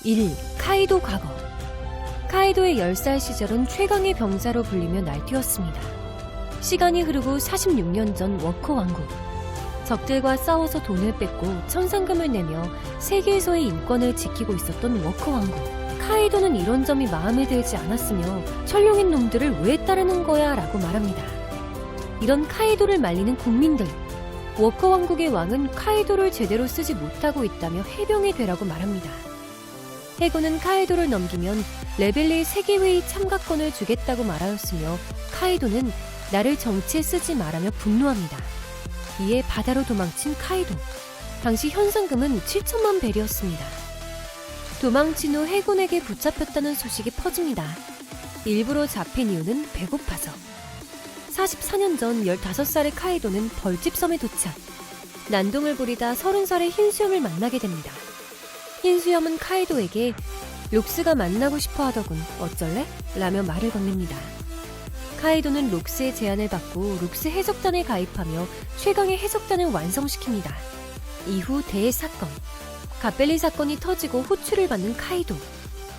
1. 카이도 과거. 카이도의 10살 시절은 최강의 병사로 불리며 날뛰었습니다. 시간이 흐르고 46년 전 워커 왕국. 적들과 싸워서 돈을 뺏고 천상금을 내며 세계에서의 인권을 지키고 있었던 워커 왕국. 카이도는 이런 점이 마음에 들지 않았으며 철룡인 놈들을 왜 따르는 거야 라고 말합니다. 이런 카이도를 말리는 국민들. 워커 왕국의 왕은 카이도를 제대로 쓰지 못하고 있다며 해병이 되라고 말합니다. 해군은 카이도를 넘기면 레벨리 세계회의 참가권을 주겠다고 말하였으며 카이도는 나를 정치에 쓰지 말라며 분노합니다. 이에 바다로 도망친 카이도. 당시 현상금은 7천만 벨이었습니다. 도망친 후 해군에게 붙잡혔다는 소식이 퍼집니다. 일부러 잡힌 이유는 배고파서. 44년 전 15살의 카이도는 벌집섬에 도착. 난동을 부리다 30살의 흰수염을 만나게 됩니다. 흰수염은 카이도에게 록스가 만나고 싶어 하더군, 어쩔래? 라며 말을 건넵니다. 카이도는 록스의 제안을 받고 록스 해적단에 가입하며 최강의 해적단을 완성시킵니다. 이후 대사건. 갓벨리 사건이 터지고 호출을 받는 카이도.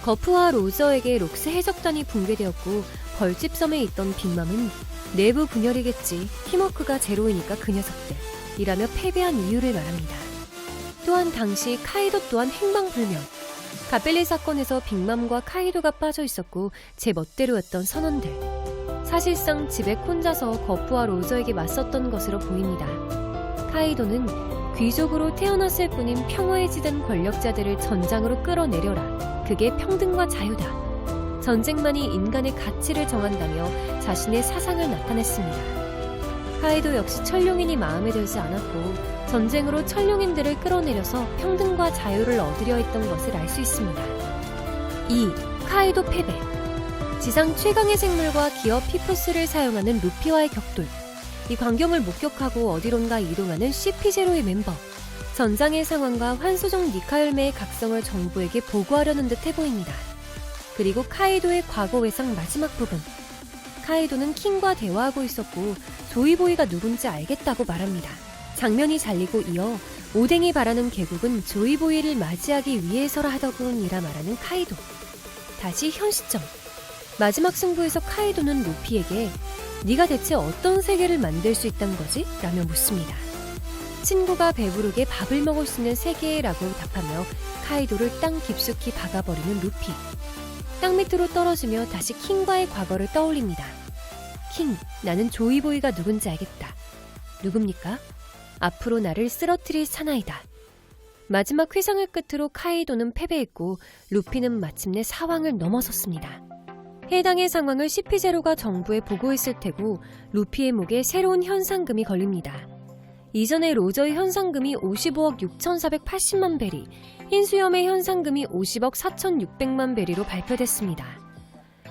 거프와 로저에게 록스 해적단이 붕괴되었고 벌집섬에 있던 빅맘은 내부 분열이겠지, 팀워크가 제로이니까 그 녀석들 이라며 패배한 이유를 말합니다. 또한 당시 카이도 또한 행방불명. 갓벨리 사건에서 빅맘과 카이도가 빠져 있었고 제 멋대로였던 선원들. 사실상 지백 혼자서 거프와 로저에게 맞섰던 것으로 보입니다. 카이도는 귀족으로 태어났을 뿐인 평화에 지된 권력자들을 전장으로 끌어내려라. 그게 평등과 자유다. 전쟁만이 인간의 가치를 정한다며 자신의 사상을 나타냈습니다. 카이도 역시 철룡인이 마음에 들지 않았고 전쟁으로 철룡인들을 끌어내려서 평등과 자유를 얻으려 했던 것을 알 수 있습니다. 2. 카이도 패배. 지상 최강의 생물과 기어 피프스를 사용하는 루피와의 격돌. 이 광경을 목격하고 어디론가 이동하는 CP0의 멤버. 전장의 상황과 환소정 니카 열매의 각성을 정부에게 보고하려는 듯 해보입니다. 그리고 카이도의 과거 회상 마지막 부분. 카이도는 킹과 대화하고 있었고 조이보이가 누군지 알겠다고 말합니다. 장면이 잘리고 이어 오뎅이 바라는 계곡은 조이보이를 맞이하기 위해서라 하더군 이라 말하는 카이도. 다시 현 시점. 마지막 승부에서 카이도는 루피에게 네가 대체 어떤 세계를 만들 수 있단 거지? 라며 묻습니다. 친구가 배부르게 밥을 먹을 수 있는 세계라고 답하며 카이도를 땅 깊숙이 박아버리는 루피. 땅 밑으로 떨어지며 다시 킹과의 과거를 떠올립니다. 킹, 나는 조이보이가 누군지 알겠다. 누굽니까? 앞으로 나를 쓰러뜨릴 사나이다. 마지막 회상을 끝으로 카이도는 패배했고 루피는 마침내 사왕을 넘어섰습니다. 해당의 상황을 CP0가 정부에 보고했을 테고 루피의 목에 새로운 현상금이 걸립니다. 이전에 로저의 현상금이 55억 6,480만 베리, 흰수염의 현상금이 50억 4,600만 베리로 발표됐습니다.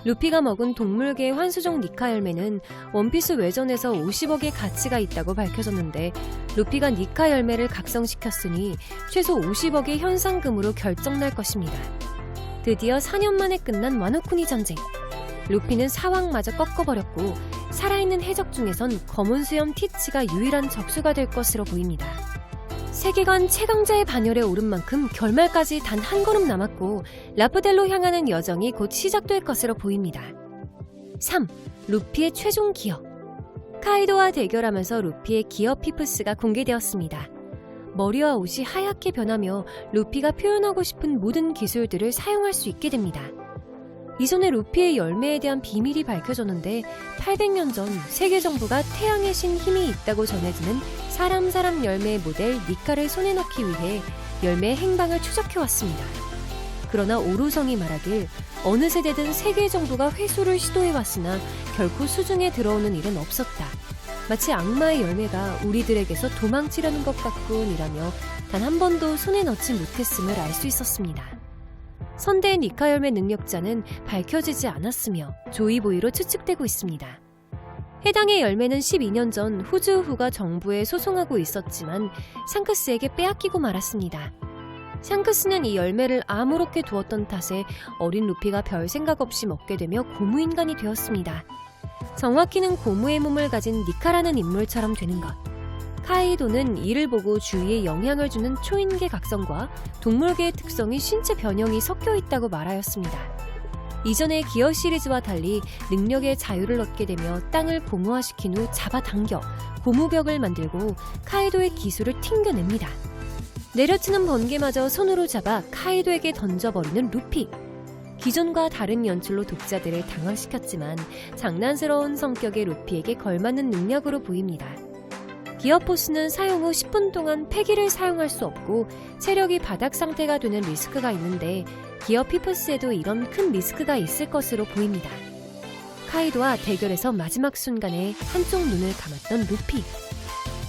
루피가 먹은 동물계의 환수종 니카 열매는 원피스 외전에서 50억의 가치가 있다고 밝혀졌는데 루피가 니카 열매를 각성시켰으니 최소 50억의 현상금으로 결정날 것입니다. 드디어 4년 만에 끝난 와노쿠니 전쟁. 루피는 사왕마저 꺾어버렸고 살아있는 해적 중에선 검은 수염 티치가 유일한 적수가 될 것으로 보입니다. 세계관 최강자의 반열에 오른 만큼 결말까지 단 한 걸음 남았고 라프델로 향하는 여정이 곧 시작될 것으로 보입니다. 3. 루피의 최종 기어. 카이도와 대결하면서 루피의 기어 피프스가 공개되었습니다. 머리와 옷이 하얗게 변하며 루피가 표현하고 싶은 모든 기술들을 사용할 수 있게 됩니다. 이전에 루피의 열매에 대한 비밀이 밝혀졌는데 800년 전 세계 정부가 태양의 신 힘이 있다고 전해지는 사람 열매의 모델 니카를 손에 넣기 위해 열매의 행방을 추적해왔습니다. 그러나 오루성이 말하길 어느 세대든 세계 정부가 회수를 시도해왔으나 결코 수중에 들어오는 일은 없었다. 마치 악마의 열매가 우리들에게서 도망치려는 것 같군 이라며 단 한 번도 손에 넣지 못했음을 알 수 있었습니다. 선대의 니카 열매 능력자는 밝혀지지 않았으며 조이보이로 추측되고 있습니다. 해당의 열매는 12년 전 후즈우후가 정부에 소송하고 있었지만 샹크스에게 빼앗기고 말았습니다. 샹크스는 이 열매를 아무렇게 두었던 탓에 어린 루피가 별 생각 없이 먹게 되며 고무인간이 되었습니다. 정확히는 고무의 몸을 가진 니카라는 인물처럼 되는 것. 카이도는 이를 보고 주위에 영향을 주는 초인계 각성과 동물계의 특성이 신체 변형이 섞여 있다고 말하였습니다. 이전의 기어 시리즈와 달리 능력의 자유를 얻게 되며 땅을 고무화시킨 후 잡아당겨 고무벽을 만들고 카이도의 기술을 튕겨냅니다. 내려치는 번개마저 손으로 잡아 카이도에게 던져버리는 루피. 기존과 다른 연출로 독자들을 당황시켰지만 장난스러운 성격의 루피에게 걸맞는 능력으로 보입니다. 기어포스는 사용 후 10분 동안 패기를 사용할 수 없고 체력이 바닥 상태가 되는 리스크가 있는데 기어 피프스에도 이런 큰 리스크가 있을 것으로 보입니다. 카이도와 대결에서 마지막 순간에 한쪽 눈을 감았던 루피.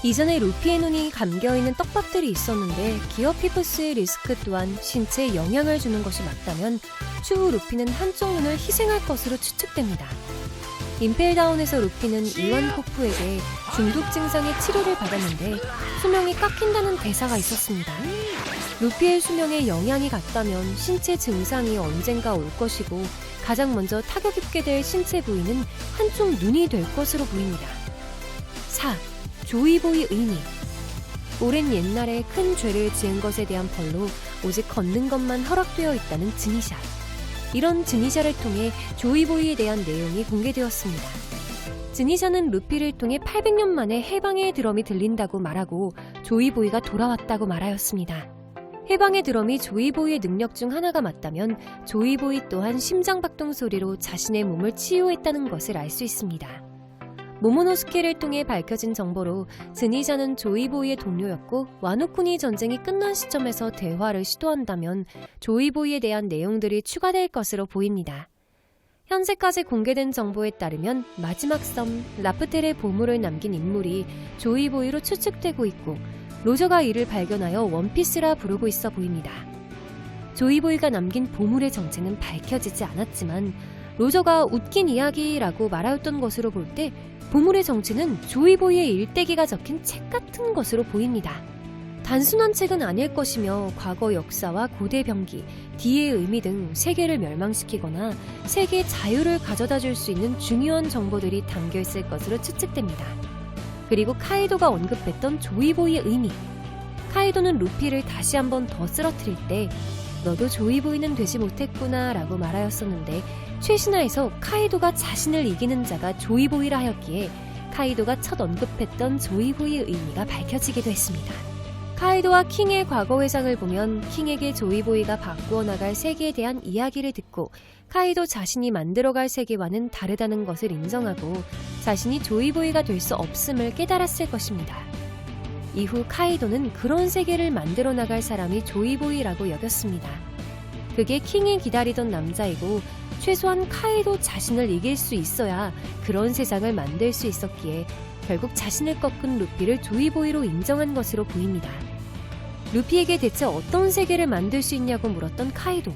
이전에 루피의 눈이 감겨있는 떡밥들이 있었는데 기어 피프스의 리스크 또한 신체에 영향을 주는 것이 맞다면 추후 루피는 한쪽 눈을 희생할 것으로 추측됩니다. 임펠다운에서 루피는 이완 코프에게 중독 증상의 치료를 받았는데 수명이 깎인다는 대사가 있었습니다. 루피의 수명에 영향이 갔다면 신체 증상이 언젠가 올 것이고 가장 먼저 타격 입게 될 신체 부위는 한쪽 눈이 될 것으로 보입니다. 4. 조이보이 의미. 오랜 옛날에 큰 죄를 지은 것에 대한 벌로 오직 걷는 것만 허락되어 있다는 증의샷. 이런 증의샷을 통해 조이보이에 대한 내용이 공개되었습니다. 증의샷은 루피를 통해 800년 만에 해방의 드럼이 들린다고 말하고 조이보이가 돌아왔다고 말하였습니다. 해방의 드럼이 조이보이의 능력 중 하나가 맞다면 조이보이 또한 심장박동 소리로 자신의 몸을 치유했다는 것을 알 수 있습니다. 모모노스케를 통해 밝혀진 정보로 증의자는 조이보이의 동료였고 와노쿠니 전쟁이 끝난 시점에서 대화를 시도한다면 조이보이에 대한 내용들이 추가될 것으로 보입니다. 현재까지 공개된 정보에 따르면 마지막 섬 라프텔의 보물을 남긴 인물이 조이보이로 추측되고 있고 로저가 이를 발견하여 원피스라 부르고 있어 보입니다. 조이보이가 남긴 보물의 정체는 밝혀지지 않았지만 로저가 웃긴 이야기라고 말하였던 것으로 볼 때 보물의 정체는 조이보이의 일대기가 적힌 책 같은 것으로 보입니다. 단순한 책은 아닐 것이며 과거 역사와 고대 병기, D의 의미 등 세계를 멸망시키거나 세계의 자유를 가져다 줄 수 있는 중요한 정보들이 담겨있을 것으로 추측됩니다. 그리고 카이도가 언급했던 조이보이의 의미. 카이도는 루피를 다시 한번 더 쓰러뜨릴 때 너도 조이보이는 되지 못했구나 라고 말하였었는데 최신화에서 카이도가 자신을 이기는 자가 조이보이라 하였기에 카이도가 첫 언급했던 조이보이의 의미가 밝혀지기도 했습니다. 카이도와 킹의 과거 회상을 보면 킹에게 조이보이가 바꾸어 나갈 세계에 대한 이야기를 듣고 카이도 자신이 만들어갈 세계와는 다르다는 것을 인정하고 자신이 조이보이가 될 수 없음을 깨달았을 것입니다. 이후 카이도는 그런 세계를 만들어 나갈 사람이 조이보이라고 여겼습니다. 그게 킹이 기다리던 남자이고 최소한 카이도 자신을 이길 수 있어야 그런 세상을 만들 수 있었기에 결국 자신을 꺾은 루피를 조이보이로 인정한 것으로 보입니다. 루피에게 대체 어떤 세계를 만들 수 있냐고 물었던 카이도.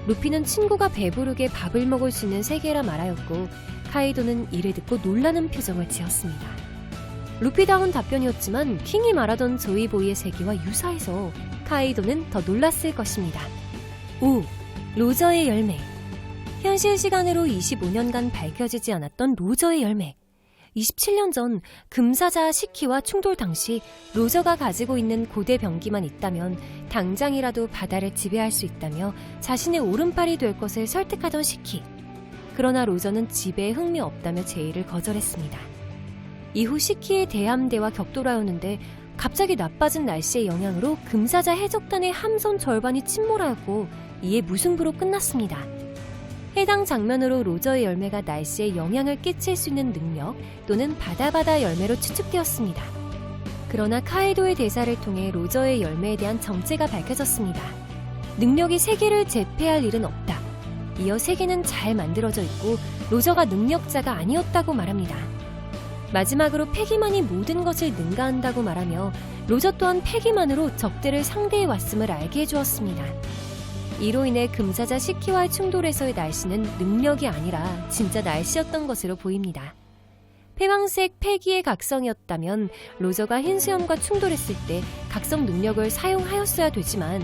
루피는 친구가 배부르게 밥을 먹을 수 있는 세계라 말하였고 카이도는 이를 듣고 놀라는 표정을 지었습니다. 루피다운 답변이었지만 킹이 말하던 조이보이의 세계와 유사해서 카이도는 더 놀랐을 것입니다. 5. 로저의 열매. 현실 시간으로 25년간 밝혀지지 않았던 로저의 열매. 27년 전 금사자 시키와 충돌 당시 로저가 가지고 있는 고대 병기만 있다면 당장이라도 바다를 지배할 수 있다며 자신의 오른팔이 될 것을 설득하던 시키. 그러나 로저는 지배에 흥미 없다며 제의를 거절했습니다. 이후 시키의 대함대와 격돌하였는데 갑자기 나빠진 날씨의 영향으로 금사자 해적단의 함선 절반이 침몰하였고 이에 무승부로 끝났습니다. 해당 장면으로 로저의 열매가 날씨에 영향을 끼칠 수 있는 능력 또는 바다바다 열매로 추측되었습니다. 그러나 카이도의 대사를 통해 로저의 열매에 대한 정체가 밝혀졌습니다. 능력이 세계를 제패할 일은 없다. 이어 세계는 잘 만들어져 있고 로저가 능력자가 아니었다고 말합니다. 마지막으로 패기만이 모든 것을 능가한다고 말하며 로저 또한 패기만으로 적들을 상대해 왔음을 알게 해주었습니다. 이로 인해 금사자 시키와의 충돌에서의 날씨는 능력이 아니라 진짜 날씨였던 것으로 보입니다. 패왕색 패기의 각성이었다면 로저가 흰수염과 충돌했을 때 각성 능력을 사용하였어야 되지만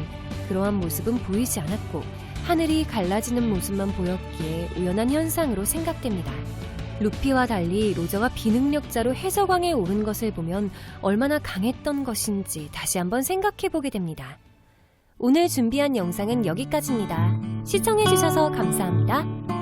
그러한 모습은 보이지 않았고 하늘이 갈라지는 모습만 보였기에 우연한 현상으로 생각됩니다. 루피와 달리 로저가 비능력자로 해적왕에 오른 것을 보면 얼마나 강했던 것인지 다시 한번 생각해보게 됩니다. 오늘 준비한 영상은 여기까지입니다. 시청해주셔서 감사합니다.